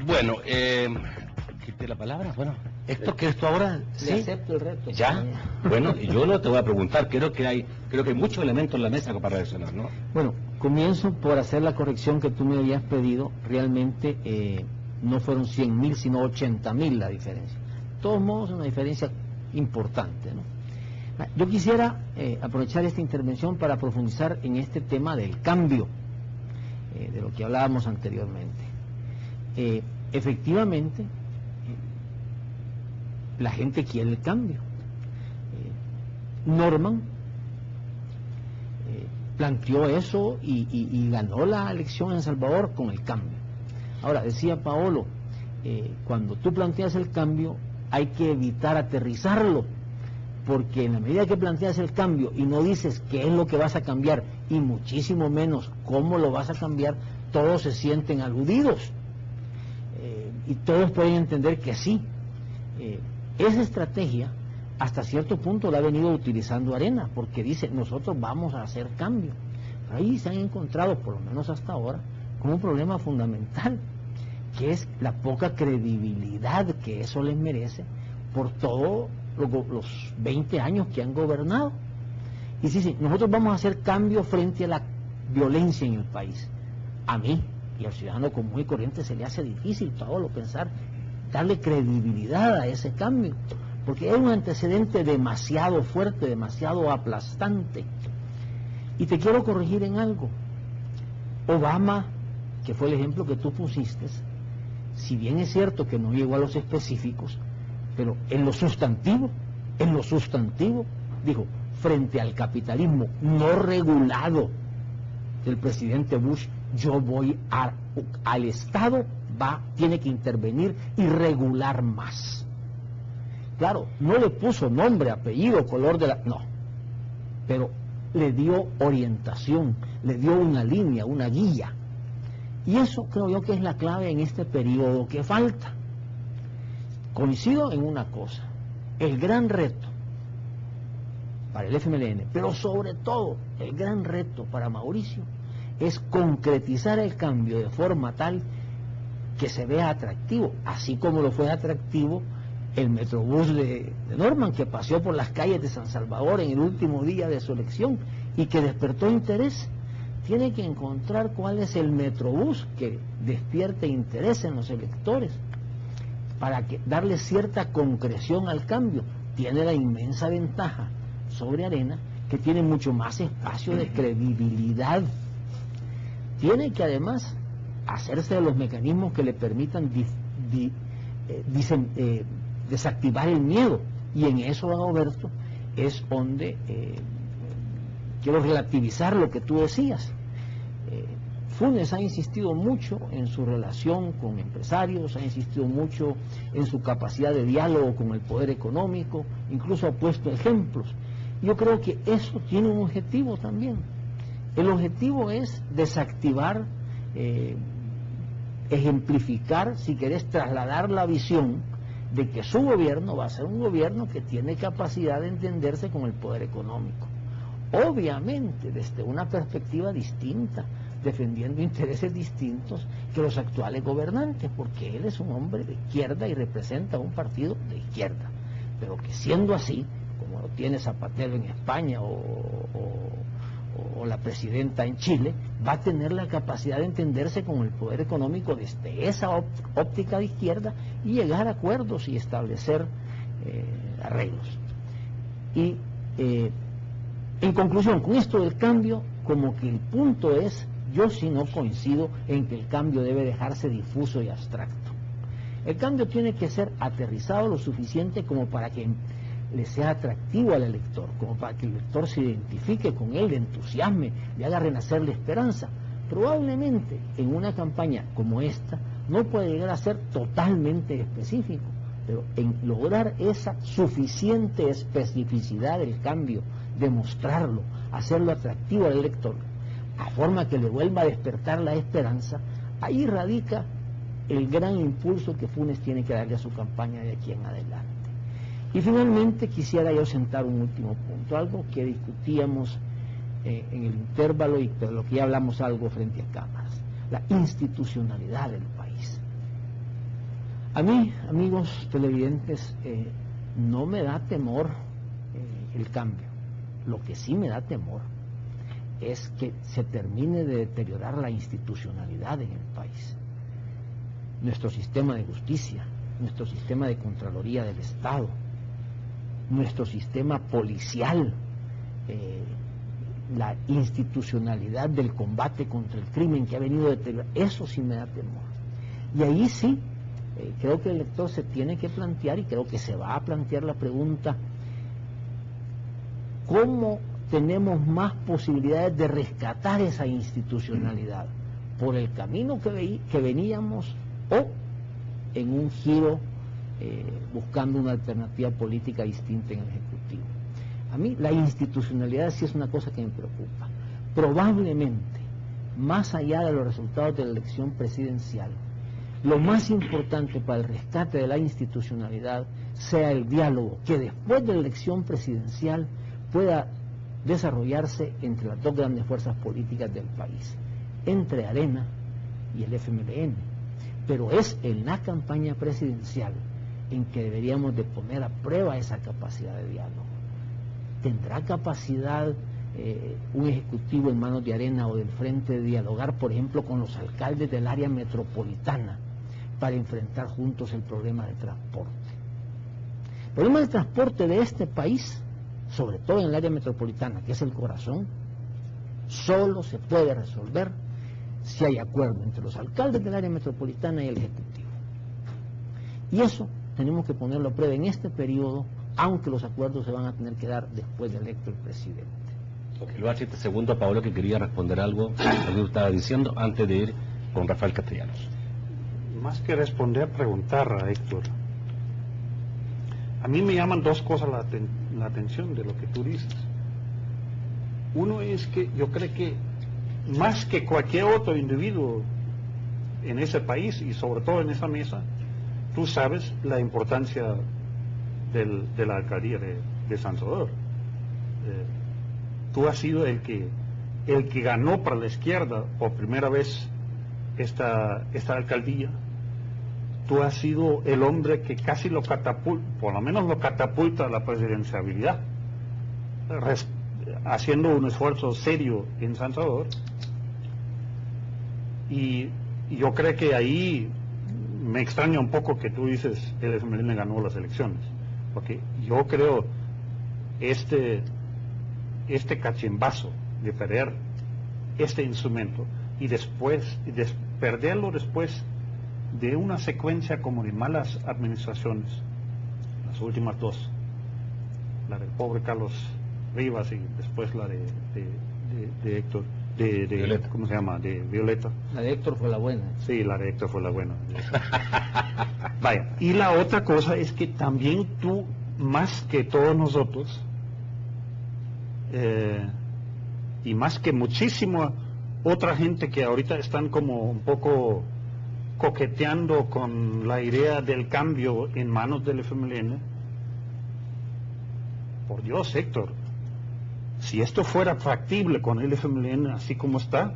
Bueno, quité la palabra, bueno. Héctor, ¿quieres tú ahora? ¿Sí? Le acepto el reto. ¿Ya? Bueno, yo te voy a preguntar, creo que hay muchos elementos en la mesa para reaccionar, ¿no? Bueno, comienzo por hacer la corrección que tú me habías pedido. Realmente no fueron 100.000, sino 80.000 la diferencia. De todos modos, una diferencia importante, ¿no? Yo quisiera aprovechar esta intervención para profundizar en este tema del cambio, de lo que hablábamos anteriormente. Efectivamente, la gente quiere el cambio. Norman planteó eso y ganó la elección en Salvador con el cambio. Ahora, decía Paolo, cuando tú planteas el cambio hay que evitar aterrizarlo, porque en la medida que planteas el cambio y no dices qué es lo que vas a cambiar y muchísimo menos cómo lo vas a cambiar, todos se sienten aludidos y todos pueden entender que sí. Esa estrategia hasta cierto punto la ha venido utilizando Arena, porque dice, nosotros vamos a hacer cambio. Pero ahí se han encontrado, por lo menos hasta ahora, con un problema fundamental, que es la poca credibilidad que eso les merece por todos los 20 años que han gobernado. Y sí, nosotros vamos a hacer cambio frente a la violencia en el país. A mí y al ciudadano común y corriente se le hace difícil todo lo pensar, darle credibilidad a ese cambio, porque es un antecedente demasiado fuerte, demasiado aplastante. Y te quiero corregir en algo. Obama, que fue el ejemplo que tú pusiste, si bien es cierto que no llegó a los específicos, pero en lo sustantivo, dijo, frente al capitalismo no regulado del presidente Bush, yo voy al Estado, tiene que intervenir y regular más. Claro, no le puso nombre, apellido, color de la... no, pero le dio orientación, le dio una línea, una guía. Y eso creo yo que es la clave en este periodo que falta. Coincido en una cosa, el gran reto para el FMLN, pero sobre todo el gran reto para Mauricio, es concretizar el cambio de forma tal que se vea atractivo, así como lo fue atractivo el Metrobús de Norman, que paseó por las calles de San Salvador en el último día de su elección y que despertó interés. Tiene que encontrar cuál es el Metrobús que despierte interés en los electores para darle cierta concreción al cambio. Tiene la inmensa ventaja sobre Arena, que tiene mucho más espacio de credibilidad. Tiene que además hacerse de los mecanismos que le permitan desactivar el miedo, y en eso, Dagoberto, es donde quiero relativizar lo que tú decías. Funes ha insistido mucho en su relación con empresarios, ha insistido mucho en su capacidad de diálogo con el poder económico, incluso ha puesto ejemplos. Yo creo que eso tiene un objetivo también. El objetivo es desactivar, ejemplificar, si querés, trasladar la visión de que su gobierno va a ser un gobierno que tiene capacidad de entenderse con el poder económico. Obviamente, desde una perspectiva distinta, defendiendo intereses distintos que los actuales gobernantes, porque él es un hombre de izquierda y representa un partido de izquierda, pero que siendo así, como lo tiene Zapatero en España o la presidenta en Chile, va a tener la capacidad de entenderse con el poder económico desde esa óptica de izquierda y llegar a acuerdos y establecer arreglos. Y en conclusión, con esto del cambio, como que el punto es, yo sí no coincido en que el cambio debe dejarse difuso y abstracto. El cambio tiene que ser aterrizado lo suficiente como para que le sea atractivo al elector, como para que el elector se identifique con él, le entusiasme, le haga renacer la esperanza. Probablemente en una campaña como esta no puede llegar a ser totalmente específico, pero en lograr esa suficiente especificidad del cambio, demostrarlo, hacerlo atractivo al elector, a forma que le vuelva a despertar la esperanza, ahí radica el gran impulso que Funes tiene que darle a su campaña de aquí en adelante. Y finalmente quisiera yo sentar un último punto, algo que discutíamos en el intervalo y de lo que ya hablamos algo frente a cámaras, la institucionalidad del país. A mí, amigos televidentes, no me da temor el cambio. Lo que sí me da temor es que se termine de deteriorar la institucionalidad en el país. Nuestro sistema de justicia, nuestro sistema de Contraloría del Estado, nuestro sistema policial, la institucionalidad del combate contra el crimen que ha venido deteriorando, eso sí me da temor. Y ahí sí, creo que el lector se tiene que plantear, y creo que se va a plantear la pregunta: ¿cómo tenemos más posibilidades de rescatar esa institucionalidad? ¿Por el camino que veníamos o en un giro buscando una alternativa política distinta en el Ejecutivo? A mí la institucionalidad sí es una cosa que me preocupa. Probablemente, más allá de los resultados de la elección presidencial, lo más importante para el rescate de la institucionalidad sea el diálogo que después de la elección presidencial pueda desarrollarse entre las dos grandes fuerzas políticas del país, entre Arena y el FMLN. Pero es en la campaña presidencial en que deberíamos de poner a prueba esa capacidad de diálogo. ¿Tendrá capacidad un ejecutivo en manos de Arena o del Frente de dialogar, por ejemplo, con los alcaldes del área metropolitana para enfrentar juntos el problema del transporte? El problema del transporte de este país, sobre todo en el área metropolitana, que es el corazón, solo se puede resolver si hay acuerdo entre los alcaldes del área metropolitana y el Ejecutivo. Y eso tenemos que ponerlo a prueba en este periodo, aunque los acuerdos se van a tener que dar después de electo el presidente. Ok, luego 7 segundos, Pablo, que quería responder algo que yo estaba diciendo antes de ir con Rafael Castellanos. Más que responder, preguntar a Héctor. A mí me llaman dos cosas la atención de lo que tú dices. Uno es que yo creo que más que cualquier otro individuo en ese país y sobre todo en esa mesa, tú sabes la importancia de la alcaldía de San Salvador. Tú has sido el que ganó para la izquierda por primera vez esta alcaldía. Tú has sido el hombre que casi lo catapulta, por lo menos lo catapulta a la presidenciabilidad, haciendo un esfuerzo serio en San Salvador. Y yo creo que ahí me extraña un poco que tú dices el FMLN ganó las elecciones, porque yo creo este cachimbazo de perder este instrumento y perderlo después de una secuencia como de malas administraciones, las últimas dos, la del pobre Carlos Rivas y después la de Héctor, Violeta. ¿cómo se llama? De Violeta. La de Héctor fue la buena. Sí, la de Héctor fue la buena. Vaya, y la otra cosa es que también tú, más que todos nosotros, y más que muchísima otra gente que ahorita están como un poco coqueteando con la idea del cambio en manos del FMLN, por Dios, Héctor, si esto fuera factible con el FMLN así como está,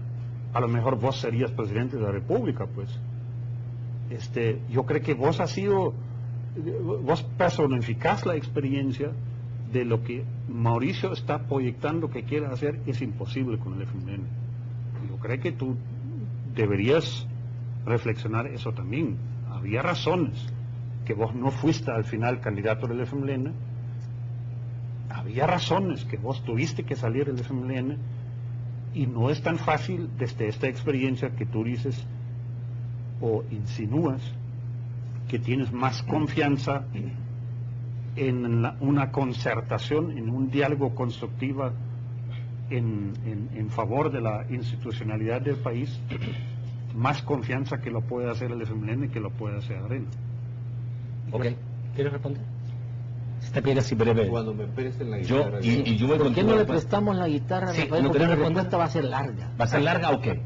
a lo mejor vos serías presidente de la República, pues. Yo creo que vos personificás la experiencia de lo que Mauricio está proyectando que quiere hacer, es imposible con el FMLN. Yo creo que tú deberías reflexionar eso también. Había razones que vos no fuiste al final candidato del FMLN, había razones que vos tuviste que salir del FMLN, y no es tan fácil desde esta experiencia que tú dices o insinúas que tienes más confianza en una concertación, en un diálogo constructivo en favor de la institucionalidad del país, más confianza que lo puede hacer el FMLN que lo puede hacer Arena. Ok, ¿quieres responder? Esta piedra así breve. Cuando me presten la guitarra. Yo voy ¿Por qué contigo no le después. prestamos la guitarra, Sí, Rafael? ¿no Porque querés la responder? respuesta va a ser larga. ¿Va a ser larga o qué?